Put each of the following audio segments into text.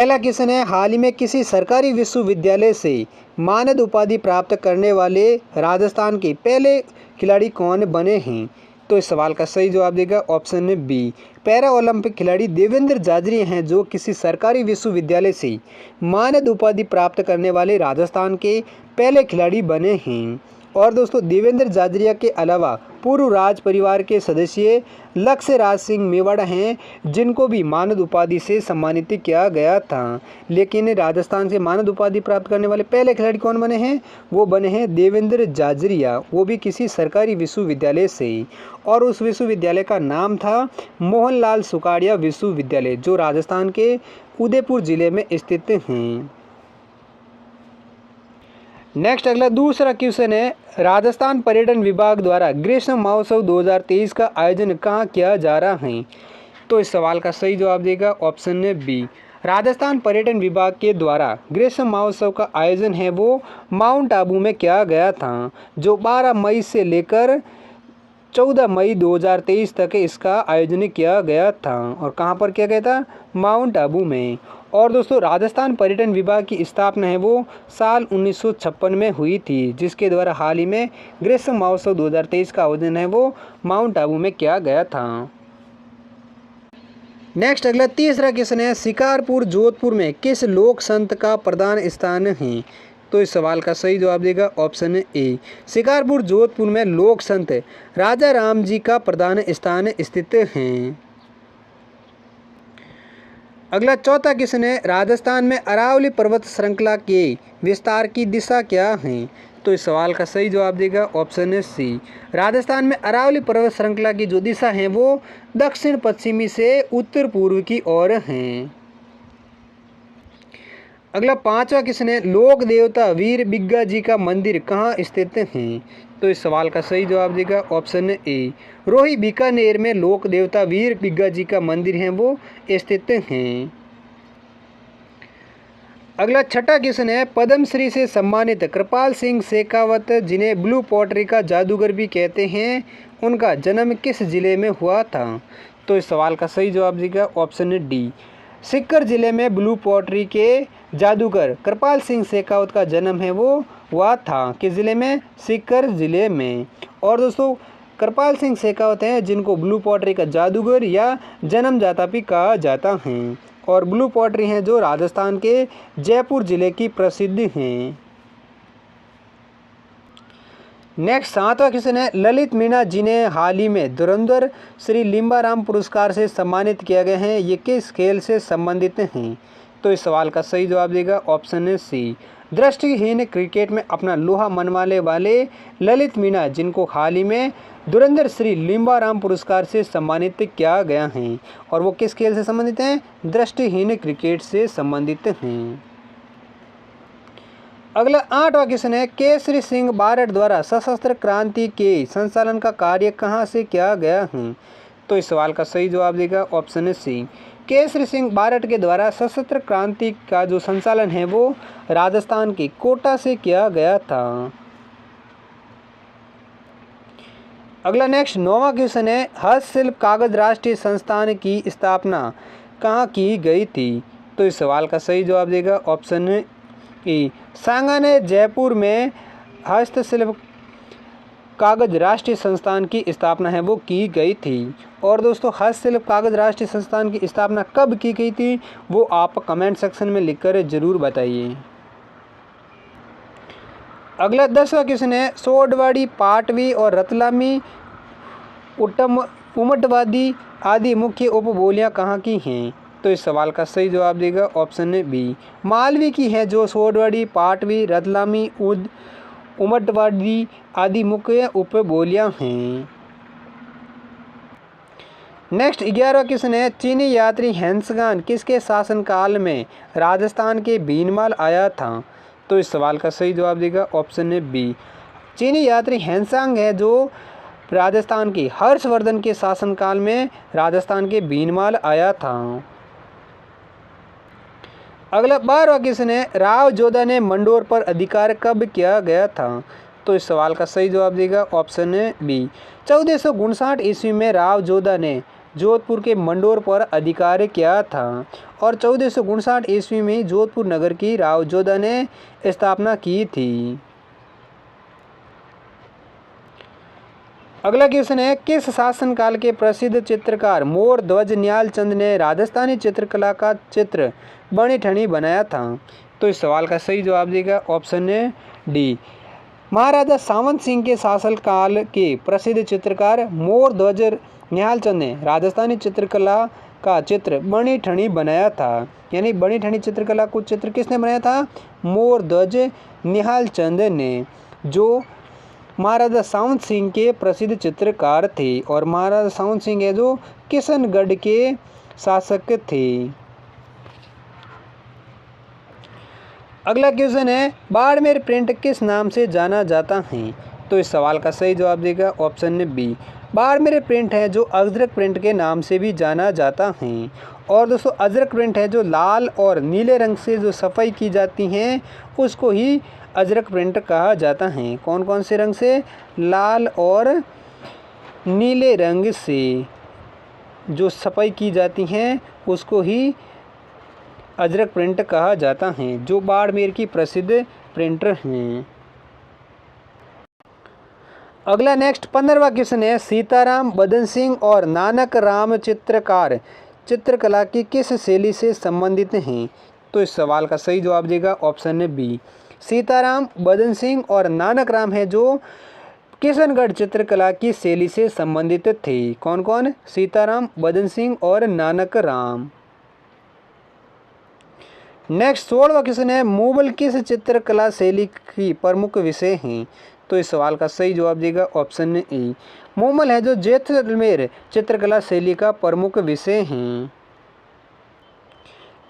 पहला क्वेश्चन है, हाल ही में किसी सरकारी विश्वविद्यालय से मानद उपाधि प्राप्त करने वाले राजस्थान के पहले खिलाड़ी कौन बने हैं? तो इस सवाल का सही जवाब देगा ऑप्शन बी, पैरा ओलंपिक खिलाड़ी देवेंद्र जाजरिया हैं जो किसी सरकारी विश्वविद्यालय से मानद उपाधि प्राप्त करने वाले राजस्थान के पहले खिलाड़ी बने हैं। और दोस्तों, देवेंद्र जाजरिया के अलावा पूर्व राज परिवार के सदस्य लक्ष्य राज सिंह मेवाड़ा हैं जिनको भी मानद उपाधि से सम्मानित किया गया था। लेकिन राजस्थान से मानद उपाधि प्राप्त करने वाले पहले खिलाड़ी कौन बने हैं? वो बने हैं देवेंद्र जाजरिया, वो भी किसी सरकारी विश्वविद्यालय से। और उस विश्वविद्यालय का नाम था मोहनलाल सुखाड़िया विश्वविद्यालय, जो राजस्थान के उदयपुर जिले में स्थित हैं। नेक्स्ट अगला दूसरा क्वेश्चन है, राजस्थान पर्यटन विभाग द्वारा ग्रीष्म महोत्सव 2023 का आयोजन कहाँ किया जा रहा है? तो इस सवाल का सही जवाब देगा ऑप्शन बी, राजस्थान पर्यटन विभाग के द्वारा ग्रीष्म महोत्सव का आयोजन है वो माउंट आबू में किया गया था, जो 12 मई से लेकर 14 मई 2023 तक इसका आयोजन किया गया था। और कहाँ पर किया गया था? माउंट आबू में। और दोस्तों, राजस्थान पर्यटन विभाग की स्थापना है वो साल 1956 में हुई थी, जिसके द्वारा हाल ही में ग्रीष्म महोत्सव 2023 का आयोजन है वो माउंट आबू में किया गया था। नेक्स्ट अगला तीसरा क्वेश्चन है, शिकारपुर जोधपुर में किस लोक संत का प्रधान स्थान है? तो इस सवाल का सही जवाब देगा ऑप्शन ए, शिकारपुर जोधपुर में लोक संत राजा राम जी का प्रधान स्थान स्थित हैं। अगला चौथा क्वेश्चन है, राजस्थान में अरावली पर्वत श्रृंखला के विस्तार की दिशा क्या है? तो इस सवाल का सही जवाब देगा ऑप्शन सी, राजस्थान में अरावली पर्वत श्रृंखला की जो दिशा है वो दक्षिण पश्चिमी से उत्तर पूर्व की ओर है। अगला पांचवा क्वेश्चन है, लोक देवता वीर बिग्गा जी का मंदिर कहाँ स्थित है? तो इस सवाल का सही जवाब देगा ऑप्शन ए, रोही बीकानेर में लोक देवता वीर बिग्गा जी का मंदिर है वो स्थित हैं। अगला छठा क्वेश्चन है, पद्मश्री से सम्मानित कृपाल सिंह शेखावत, जिन्हें ब्लू पॉटरी का जादूगर भी कहते हैं, उनका जन्म किस जिले में हुआ था? तो इस सवाल का सही जवाब देगा ऑप्शन डी, सीकर जिले में ब्लू पॉटरी के जादूगर कृपाल सिंह शेखावत का जन्म है वो हुआ था। किस जिले में? सीकर जिले में। और दोस्तों, कृपाल सिंह शेखावत हैं जिनको ब्लू पॉटरी का जादूगर या जन्मदाता भी कहा जाता है। और ब्लू पॉटरी हैं जो राजस्थान के जयपुर जिले की प्रसिद्ध हैं। नेक्स्ट सातवां क्वेश्चन है, ललित मीणा जिन्हें हाल ही में धुरंधर श्री लिम्बाराम पुरस्कार से सम्मानित किया गया है, ये किस खेल से संबंधित हैं? तो इस सवाल का सही जवाब देगा ऑप्शन सी, दृष्टिहीन क्रिकेट में अपना लोहा मनवाने वाले ललित मीणा, जिनको हाल ही में धुरंधर श्री लिम्बाराम पुरस्कार से सम्मानित किया गया है। और वो किस खेल से संबंधित हैं? दृष्टिहीन क्रिकेट से संबंधित हैं। अगला आठवां क्वेश्चन है, केसरी सिंह बारट द्वारा सशस्त्र क्रांति के संचालन का कार्य कहाँ से किया गया है? तो इस सवाल का सही जवाब देगा ऑप्शन सी, केसरी सिंह बारट के द्वारा सशस्त्र क्रांति का जो संचालन है वो राजस्थान के कोटा से किया गया था। अगला नेक्स्ट नौवां क्वेश्चन है, हस्तशिल्प कागज राष्ट्रीय संस्थान की स्थापना कहाँ की गई थी? तो इस सवाल का सही जवाब देगा ऑप्शन ई, सांगानेर जयपुर में हस्तशिल्प कागज राष्ट्रीय संस्थान की स्थापना है वो की गई थी। और दोस्तों, हस्तशिल्प कागज राष्ट्रीय संस्थान की स्थापना कब की गई थी वो आप कमेंट सेक्शन में लिखकर जरूर बताइए। अगला 10वां क्वेश्चन है, सोडवाड़ी, पाटवी और रतलामी उमटवादी आदि मुख्य उपबोलियां कहाँ की हैं? तो इस सवाल का सही जवाब देगा ऑप्शन बी, मालवी की है जो सोडवाड़ी, पाटवी, रतलामी, उमटवादी आदि मुख्य उपबोलियां हैं। नेक्स्ट 11वां क्वेश्चन है, चीनी यात्री हैंसगान किसके शासनकाल में राजस्थान के भीनमाल आया था? तो इस सवाल का सही जवाब देगा ऑप्शन बी, चीनी यात्री हैंसांग है जो राजस्थान के हर्षवर्धन के शासनकाल में राजस्थान के भीनमाल आया था। अगला 12वां क्वेश्चन है, राव जोधा ने मंडोर पर अधिकार कब किया गया था? तो इस सवाल का सही जवाब देगा ऑप्शन बी, 1459 ईस्वी में राव जोधा ने जोधपुर के मंडोर पर अधिकार किया था और 1459 ईस्वी में जोधपुर नगर की राव जोधा ने स्थापना की थी। अगला क्वेश्चन है, किस शासनकाल के प्रसिद्ध चित्रकार मोर ध्वज निहाल चंद ने राजस्थानी चित्रकला का चित्र बनी ठनी बनाया था? तो इस सवाल का सही जवाब देगा ऑप्शन है डी, महाराजा सावंत सिंह के शासनकाल के प्रसिद्ध चित्रकार मोर ध्वज निहाल चंद ने राजस्थानी चित्रकला का चित्र बनी ठनी बनाया था। यानी बनी ठनी चित्रकला को चित्र किसने बनाया था? मोर ध्वज निहाल चंद ने, जो महाराजा सावंत सिंह के प्रसिद्ध चित्रकार थे। और महाराजा सावंत सिंह है जो किशनगढ़ के शासक थे। अगला क्वेश्चन है, बाड़मेर प्रिंट किस नाम से जाना जाता है? तो इस सवाल का सही जवाब देगा ऑप्शन बी, बाड़मेर प्रिंट है जो अजरक प्रिंट के नाम से भी जाना जाता है। और दोस्तों अजरक प्रिंट है जो लाल और नीले रंग से जो सफाई की जाती हैं उसको ही अजरक प्रिंट कहा जाता है। कौन कौन से रंग से? लाल और नीले रंग से जो सफाई की जाती हैं उसको ही अजरक प्रिंट कहा जाता है, जो बाड़मेर की प्रसिद्ध प्रिंटर हैं। अगला नेक्स्ट 15वां क्वेश्चन है, सीताराम बदन सिंह और नानक राम चित्रकार चित्रकला की किस शैली से संबंधित हैं? तो इस सवाल का सही जवाब देगा ऑप्शन बी, सीताराम बदन सिंह और नानक राम है जो किशनगढ़ चित्रकला की शैली से संबंधित थे। कौन कौन? सीताराम बदन सिंह और नानक राम। नेक्स्ट 16वां क्वेश्चन है, मुगल किस चित्रकला शैली की प्रमुख विषय हैं? तो इस सवाल का सही जवाब देगा ऑप्शन ए, मुगल है जो जैसलमेर चित्रकला शैली का प्रमुख विषय हैं।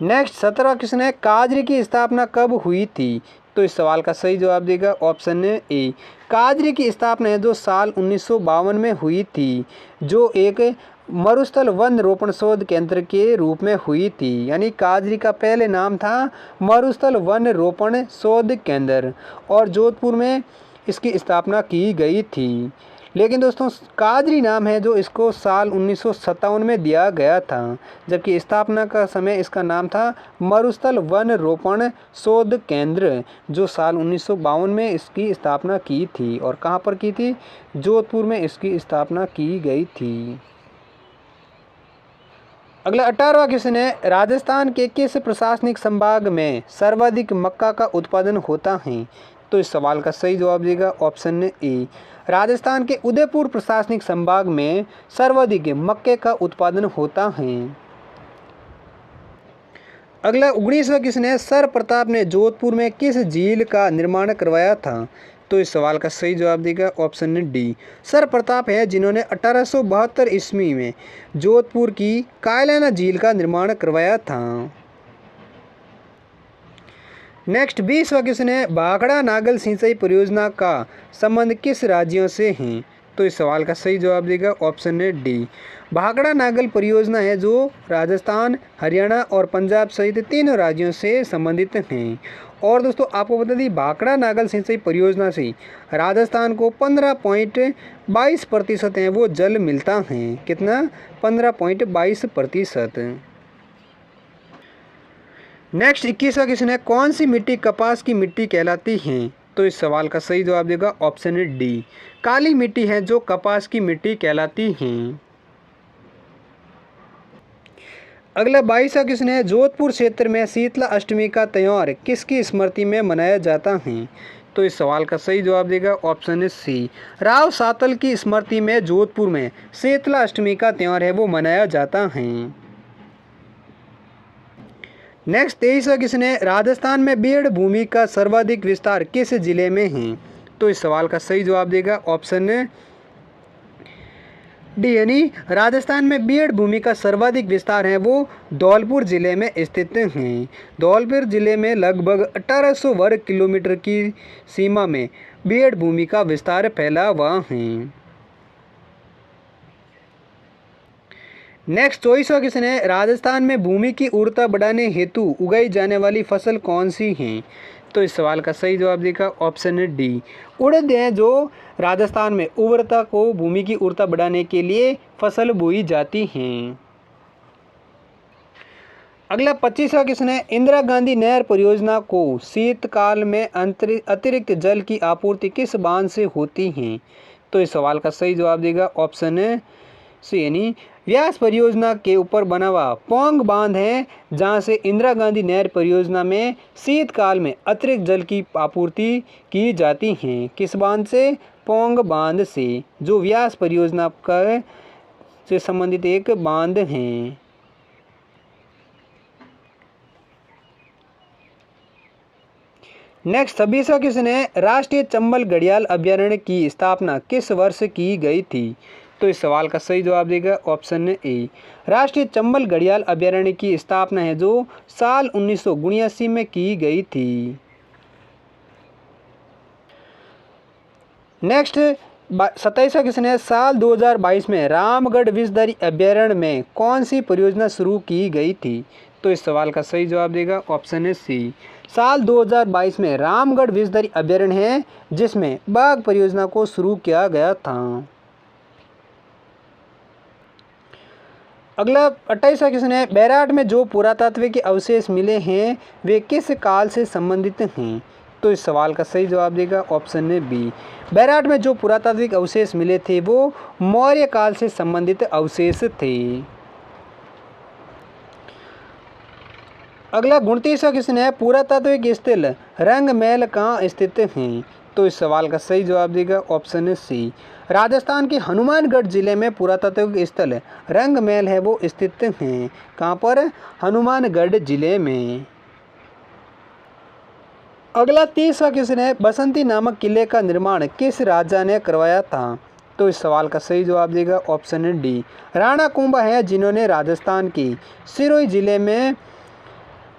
नेक्स्ट 17वां क्वेश्चन है, काजरी की स्थापना कब हुई थी? तो इस सवाल का सही जवाब देगा ऑप्शन ए, काजरी की स्थापना है जो साल 1952 में हुई थी, जो एक मरुस्थल वन रोपण शोध केंद्र के रूप में हुई थी। यानी काजरी का पहले नाम था मरुस्थल वन रोपण शोध केंद्र और जोधपुर में इसकी स्थापना की गई थी। लेकिन दोस्तों काजरी नाम है जो इसको साल 1957 में दिया गया था, जबकि स्थापना का समय इसका नाम था मरुस्थल वन रोपण शोध केंद्र, जो साल 1952 में इसकी स्थापना की थी। और कहाँ पर की थी? जोधपुर में इसकी स्थापना की गई थी। अगला 18वां क्वेश्चन है, राजस्थान के किस प्रशासनिक संभाग में सर्वाधिक मक्का का उत्पादन होता है? तो इस सवाल का सही जवाब देगा ऑप्शन ए, राजस्थान के उदयपुर प्रशासनिक संभाग में सर्वाधिक मक्के का उत्पादन होता है। अगला 19वां क्वेश्चन है, सर प्रताप ने जोधपुर में किस झील का निर्माण करवाया था? तो इस सवाल का सही जवाब देगा ऑप्शन डी, सर प्रताप है जिन्होंने 1872 ईस्वी में जोधपुर की कायलाना झील का निर्माण करवाया था। नेक्स्ट 20वां क्वेश्चन है, भाखड़ा नागल सिंचाई परियोजना का संबंध किस राज्यों से है? तो इस सवाल का सही जवाब देगा ऑप्शन है डी, भाखड़ा नागल परियोजना है जो राजस्थान, हरियाणा और पंजाब सहित तीनों राज्यों से संबंधित हैं। और दोस्तों आपको बता दी भाखड़ा नागल सिंचाई परियोजना से राजस्थान को 15.22% है वो जल मिलता है। कितना? 15.22%। नेक्स्ट 21वां क्वेश्चन है, कौन सी मिट्टी कपास की मिट्टी कहलाती है? तो इस सवाल का सही जवाब देगा ऑप्शन डी, काली मिट्टी है जो कपास की मिट्टी कहलाती है। अगला 22वां क्वेश्चन है, जोधपुर क्षेत्र में शीतला अष्टमी का त्योहार किसकी स्मृति में मनाया जाता है? तो इस सवाल का सही जवाब देगा ऑप्शन सी, राव सातल की स्मृति में जोधपुर में शीतला अष्टमी का त्योहार है वो मनाया जाता है। नेक्स्ट 23वां क्वेश्चन है, राजस्थान में बीड़ भूमि का सर्वाधिक विस्तार किस जिले में है? तो इस सवाल का सही जवाब देगा ऑप्शन डी, यानी राजस्थान में बीड़ भूमि का सर्वाधिक विस्तार है वो धौलपुर जिले में स्थित हैं। धौलपुर जिले में लगभग 1800 वर्ग किलोमीटर की सीमा में बीड़ भूमि का विस्तार फैला हुआ है। नेक्स्ट 24वां क्वेश्चन है, राजस्थान में भूमि की उर्वरता बढ़ाने हेतु उगाई जाने वाली फसल कौन सी हैं? तो इस सवाल का सही जवाब देगा ऑप्शन है डी, उड़द है, जो राजस्थान में उर्वरता को भूमि की उर्वरता बढ़ाने के लिए फसल बोई जाती हैं। अगला 25वां क्वेश्चन है, इंदिरा गांधी नहर परियोजना को शीतकाल में अतिरिक्त जल की आपूर्ति किस बांध से होती है? तो इस सवाल का सही जवाब देगा ऑप्शन है सी, यानी व्यास परियोजना के ऊपर बना हुआ पोंग बांध है, जहां से इंदिरा गांधी नहर परियोजना में शीतकाल में अतिरिक्त जल की आपूर्ति की जाती है। किस बांध से? पोंग बांध से, जो व्यास परियोजना का से संबंधित एक बांध है। नेक्स्ट 26वां क्वेश्चन है, राष्ट्रीय चंबल घड़ियाल अभ्यारण्य की स्थापना किस वर्ष की गई थी? तो इस सवाल का सही जवाब देगा ऑप्शन ए, राष्ट्रीय चंबल घड़ियाल अभ्यारण्य की स्थापना है जो साल 1979 में की गई थी। नेक्स्ट 27वां क्वेश्चन है, साल 2022 में रामगढ़ विषधरी अभ्यारण्य में कौन सी परियोजना शुरू की गई थी? तो इस सवाल का सही जवाब देगा ऑप्शन है सी, साल 2022 में रामगढ़ विषधरी अभ्यारण्य है, जिसमें बाघ परियोजना को शुरू किया गया था। अगला 28वां क्वेश्चन है, बैराट में जो पुरातात्विक अवशेष मिले हैं वे किस काल से संबंधित हैं? तो इस सवाल का सही जवाब देगा ऑप्शन है बी, बैराट में जो पुरातात्विक अवशेष मिले थे वो मौर्य काल से संबंधित अवशेष थे। अगला 29वां क्वेश्चन है, पुरातात्विक स्थल रंगमहल कहाँ स्थित हैं? तो इस सवाल का सही जवाब देगा ऑप्शन है सी, राजस्थान के हनुमानगढ़ जिले में पुरातात्विक स्थल रंगमहल है वो स्थित हैं। कहाँ पर? हनुमानगढ़ जिले में। अगला 30वां क्वेश्चन है, बसंती नामक किले का निर्माण किस राजा ने करवाया था? तो इस सवाल का सही जवाब देगा ऑप्शन है डी, राणा कुंभा है, जिन्होंने राजस्थान के सिरोही जिले में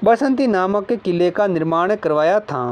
बसंती नामक किले का निर्माण करवाया था।